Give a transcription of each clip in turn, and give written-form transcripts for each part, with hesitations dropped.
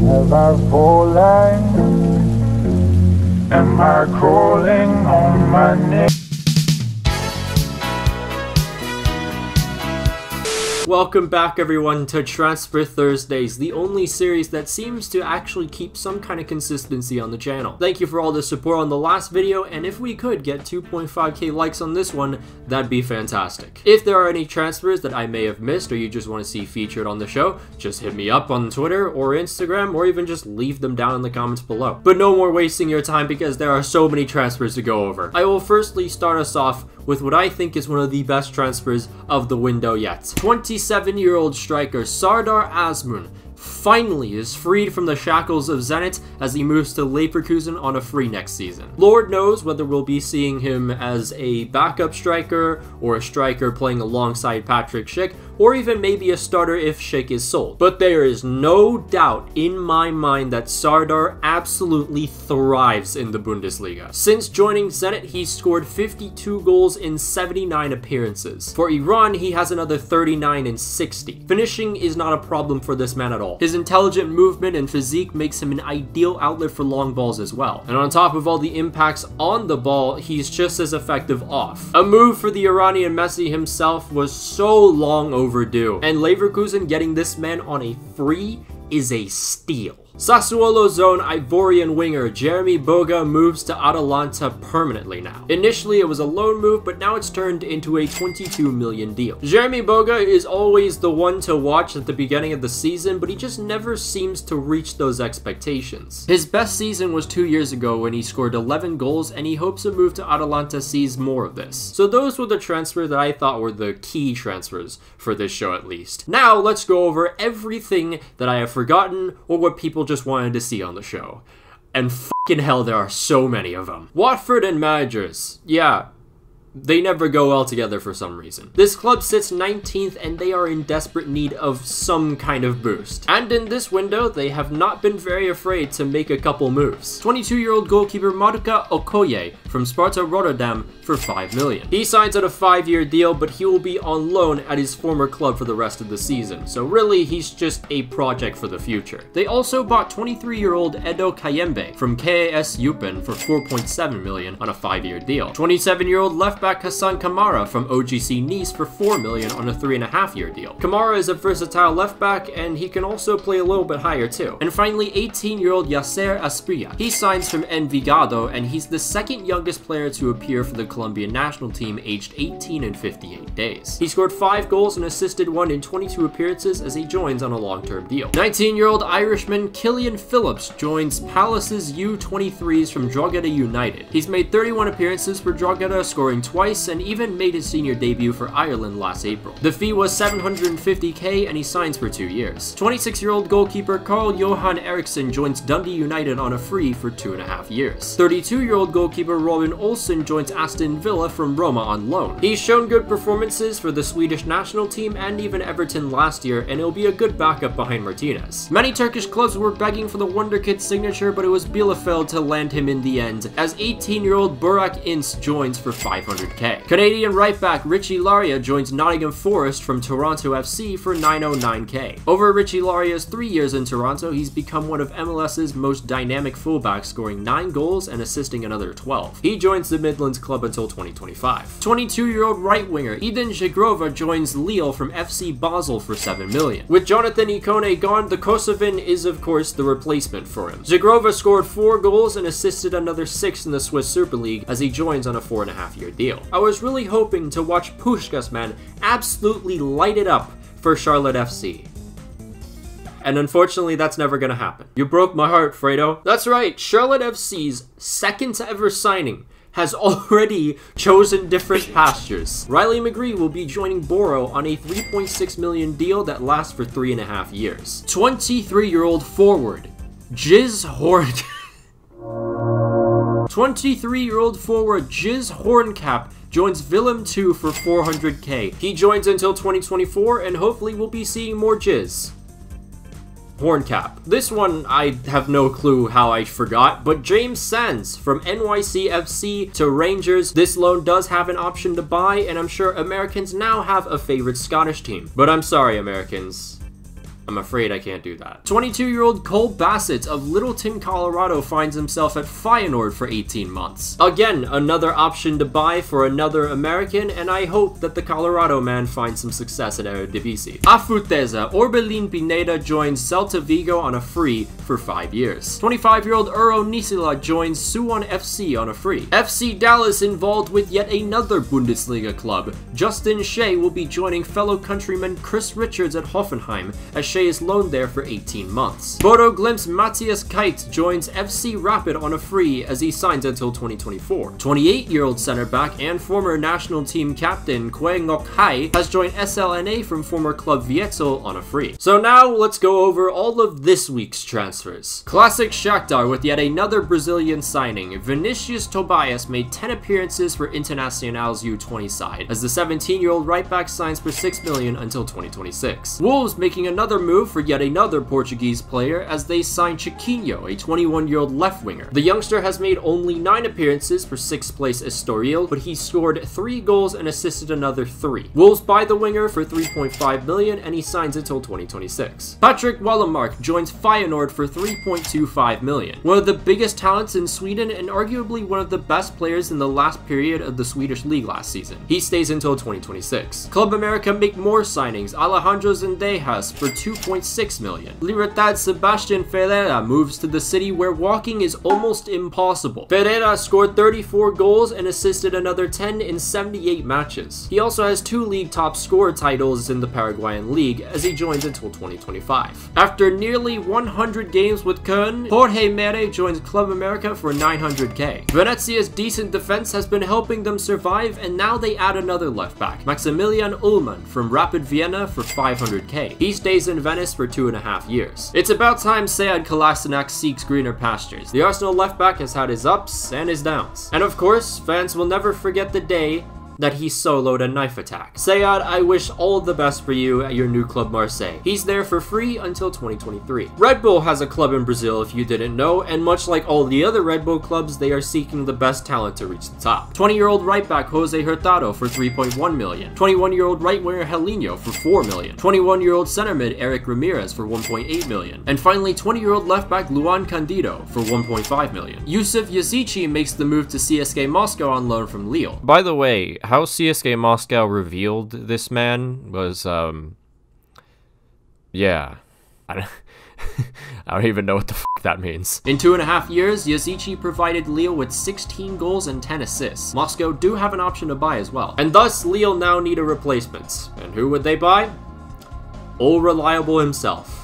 Have I fallen? Am I crawling on my neck? Welcome back everyone to Transfer Thursdays, the only series that seems to actually keep some kind of consistency on the channel. Thank you for all the support on the last video, and if we could get 2.5k likes on this one, that'd be fantastic. If there are any transfers that I may have missed or you just want to see featured on the show, just hit me up on Twitter or Instagram, or even just leave them down in the comments below. But no more wasting your time because there are so many transfers to go over. I will firstly start us off with what I think is one of the best transfers of the window yet. 27-year-old striker Sardar Azmoun finally is freed from the shackles of Zenit as he moves to Leverkusen on a free next season. Lord knows whether we'll be seeing him as a backup striker or a striker playing alongside Patrick Schick, or even maybe a starter if Schick is sold. But there is no doubt in my mind that Sardar absolutely thrives in the Bundesliga. Since joining Zenit, he's scored 52 goals in 79 appearances. For Iran, he has another 39 in 60. Finishing is not a problem for this man at all. His intelligent movement and physique makes him an ideal outlet for long balls as well. And on top of all the impacts on the ball, he's just as effective off. A move for the Iranian Messi himself was so long overdue, and Leverkusen getting this man on a free is a steal. Sassuolo's own Ivorian winger Jeremy Boga moves to Atalanta permanently now. Initially it was a loan move, but now it's turned into a 22 million deal. Jeremy Boga is always the one to watch at the beginning of the season, but he just never seems to reach those expectations. His best season was 2 years ago when he scored 11 goals, and he hopes a move to Atalanta sees more of this. So those were the transfers that I thought were the key transfers for this show at least. Now let's go over everything that I have forgotten or what people just wanted to see on the show. And fucking hell, there are so many of them. Watford and managers. Yeah, they never go well together for some reason. This club sits 19th and they are in desperate need of some kind of boost. And in this window, they have not been very afraid to make a couple moves. 22-year-old goalkeeper Marka Okoye from Sparta Rotterdam for 5 million. He signs at a 5-year deal, but he will be on loan at his former club for the rest of the season. So really, he's just a project for the future. They also bought 23-year-old Edo Kayembe from KAS Eupen for 4.7 million on a 5-year deal. 27-year-old left-back Hassan Kamara from OGC Nice for 4 million on a 3.5-year deal. Kamara is a versatile left-back, and he can also play a little bit higher too. And finally, 18-year-old Yasser Asprilla. He signs from Envigado, and he's the second youngest player to appear for the Colombian national team, aged 18 and 58 days. He scored 5 goals and assisted 1 in 22 appearances as he joins on a long-term deal. 19-year-old Irishman Killian Phillips joins Palace's U23s from Drogheda United. He's made 31 appearances for Drogheda, scoring twice, and even made his senior debut for Ireland last April. The fee was 750k and he signs for 2 years. 26-year-old goalkeeper Carl Johan Eriksson joins Dundee United on a free for 2.5 years. 32-year-old goalkeeper Robin Olsen joins Aston Villa from Roma on loan. He's shown good performances for the Swedish national team and even Everton last year, and he'll be a good backup behind Martinez. Many Turkish clubs were begging for the Wonder Kid signature, but it was Bielefeld to land him in the end, as 18-year-old Burak Ince joins for 500k. Canadian right-back Richie Laria joins Nottingham Forest from Toronto FC for 909k. Over Richie Laria's 3 years in Toronto, he's become one of MLS's most dynamic fullbacks, scoring 9 goals and assisting another 12. He joins the Midlands club until 2025. 22-year-old right-winger Eden Jagrova joins Lille from FC Basel for 7 million. With Jonathan Ikone gone, the Kosovan is of course the replacement for him. Jagrova scored 4 goals and assisted another 6 in the Swiss Super League as he joins on a 4.5-year deal. I was really hoping to watch Puskás man absolutely light it up for Charlotte FC. And unfortunately, that's never gonna happen. You broke my heart, Fredo. That's right, Charlotte FC's second ever signing has already chosen different pastures. Riley McGree will be joining Boro on a 3.6 million deal that lasts for 3.5 years. 23-year-old forward Jiz Horn 23-year-old forward Jiz Horncap joins Willem 2 for 400k. He joins until 2024, and hopefully we'll be seeing more Jiz Horncap. This one I have no clue how I forgot, but James Sands from NYCFC to Rangers. This loan does have an option to buy, and I'm sure Americans now have a favorite Scottish team. But I'm sorry, Americans. I'm afraid I can't do that. 22-year-old Cole Bassett of Littleton, Colorado finds himself at Feyenoord for 18 months. Again, another option to buy for another American, and I hope that the Colorado man finds some success at Eredivisie. Afuteza Orbelin Pineda joins Celta Vigo on a free for 5 years. 25-year-old Uro Nisila joins Suwon FC on a free. FC Dallas involved with yet another Bundesliga club. Justin Shea will be joining fellow countryman Chris Richards at Hoffenheim, as Shea is loaned there for 18 months. Bodo Glimt's Matthias Kite joins FC Rapid on a free as he signs until 2024. 28-year-old center back and former national team captain Kwe Ngok Hai has joined SLNA from former club Vietzel on a free. So now let's go over all of this week's transfers. Classic Shakhtar with yet another Brazilian signing. Vinicius Tobias made 10 appearances for Internacional's U20 side, as the 17-year-old right-back signs for $6 million until 2026. Wolves making another move for yet another Portuguese player as they sign Chiquinho, a 21-year-old left winger. The youngster has made only 9 appearances for 6th place Estoril, but he scored 3 goals and assisted another 3. Wolves buy the winger for $3.5 million and he signs until 2026. Patrick Wallenmark joins Feyenoord for $3.25 million. One of the biggest talents in Sweden and arguably one of the best players in the last period of the Swedish league last season. He stays until 2026. Club America make more signings. Alejandro Zendejas for $2.6 million. Libertad Sebastian Ferreira moves to the city where walking is almost impossible. Ferreira scored 34 goals and assisted another 10 in 78 matches. He also has 2 league top scorer titles in the Paraguayan league as he joins until 2025. After nearly 100 games with Köln, Jorge Mere joins Club America for $900k. Venezia's decent defense has been helping them survive, and now they add another left back, Maximilian Ullman from Rapid Vienna for $500k. He stays in Venice for 2.5 years. It's about time Sead Kolasinac seeks greener pastures. The Arsenal left back has had his ups and his downs. And of course, fans will never forget the day that he soloed a knife attack. Sead, I wish all the best for you at your new club Marseille. He's there for free until 2023. Red Bull has a club in Brazil if you didn't know, and much like all the other Red Bull clubs, they are seeking the best talent to reach the top. 20-year-old right back Jose Hurtado for $3.1 million. 21-year-old right winger Helinho for $4 million. 21-year-old center mid Eric Ramirez for $1.8 million. And finally 20-year-old left back Luan Candido for $1.5 million. Yusuf Yazici makes the move to CSKA Moscow on loan from Lille. By the way, how CSKA Moscow revealed this man was, yeah, I don't even know what the f that means. In 2.5 years, Yazici provided Lille with 16 goals and 10 assists. Moscow do have an option to buy as well. And thus, Lille now need a replacement. And who would they buy? All reliable himself,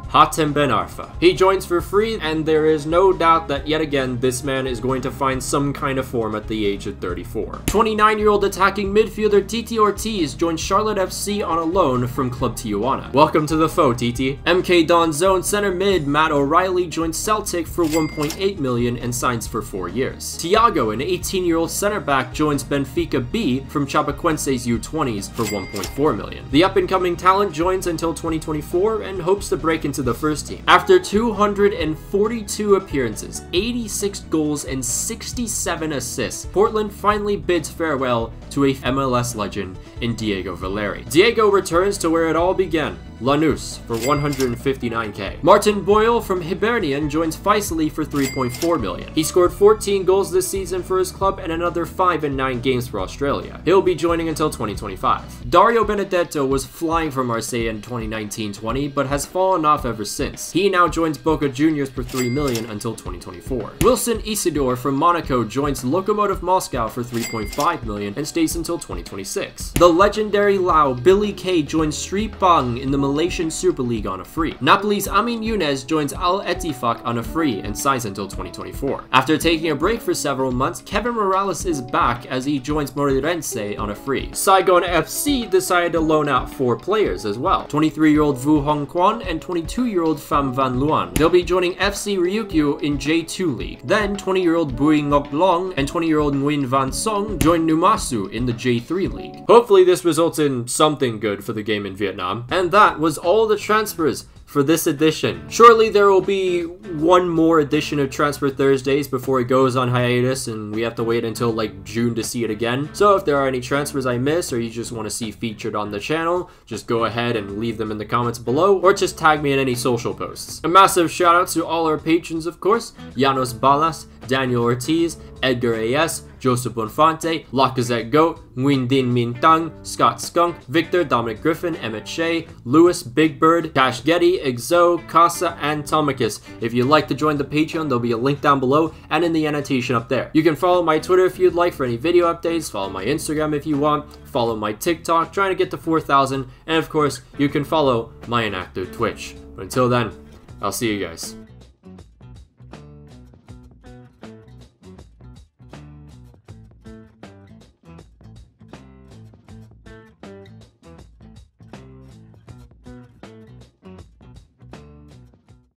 Hatem Ben Arfa. He joins for free, and there is no doubt that yet again this man is going to find some kind of form at the age of 34. 29-year-old attacking midfielder Titi Ortiz joins Charlotte FC on a loan from Club Tijuana. Welcome to the foe, Titi. MK Don Zone center mid Matt O'Reilly joins Celtic for $1.8 million and signs for 4 years. Thiago, an 18-year-old center back, joins Benfica B from Chapecoense's U20s for $1.4 million. The up-and-coming talent joins until 2024 and hopes to break into the first team. After 242 appearances, 86 goals, and 67 assists, Portland finally bids farewell to a MLS legend in Diego Valeri. Diego returns to where it all began, Lanús, for $159k. Martin Boyle from Hibernian joins Faisali for $3.4 million. He scored 14 goals this season for his club and another 5 in 9 games for Australia. He'll be joining until 2025. Dario Benedetto was flying for Marseille in 2019-20, but has fallen off ever since. He now joins Boca Juniors for $3 million until 2024. Wilson Isidore from Monaco joins Lokomotiv Moscow for $3.5 million and stays until 2026. The legendary Lao Billy Kay joins Sri Pang in the Malaysian Super League on a free. Napoli's Amin Younes joins Al Ettifaq on a free and signs until 2024. After taking a break for several months, Kevin Morales is back as he joins Moreirense on a free. Saigon FC decided to loan out 4 players as well. 23-year-old Vu Hong Kwan and 22-year-old Pham Van Luan. They'll be joining FC Ryukyu in J2 League. Then 20-year-old Bui Ngoc Long and 20-year-old Nguyen Van Song join Numasu in the J3 League. Hopefully this results in something good for the game in Vietnam. And that was all the transfers. for this edition. Shortly there will be one more edition of Transfer Thursdays before it goes on hiatus, and we have to wait until like June to see it again. So if there are any transfers I miss or you just want to see featured on the channel, just go ahead and leave them in the comments below, or just tag me in any social posts. A massive shout out to all our patrons, of course: Janos Balas, Daniel Ortiz, Edgar A.S., Joseph Bonfante, Lacazette Goat, Nguyen Min Tang, Scott Skunk, Victor, Dominic Griffin, Emmett Shea, Lewis, Big Bird, Cash Getty, Exo, Casa, and Tomicus. If you'd like to join the Patreon, there'll be a link down below and in the annotation up there. You can follow my Twitter if you'd like for any video updates, follow my Instagram if you want, follow my TikTok, trying to get to 4,000, and of course, you can follow my inactive Twitch. But until then, I'll see you guys.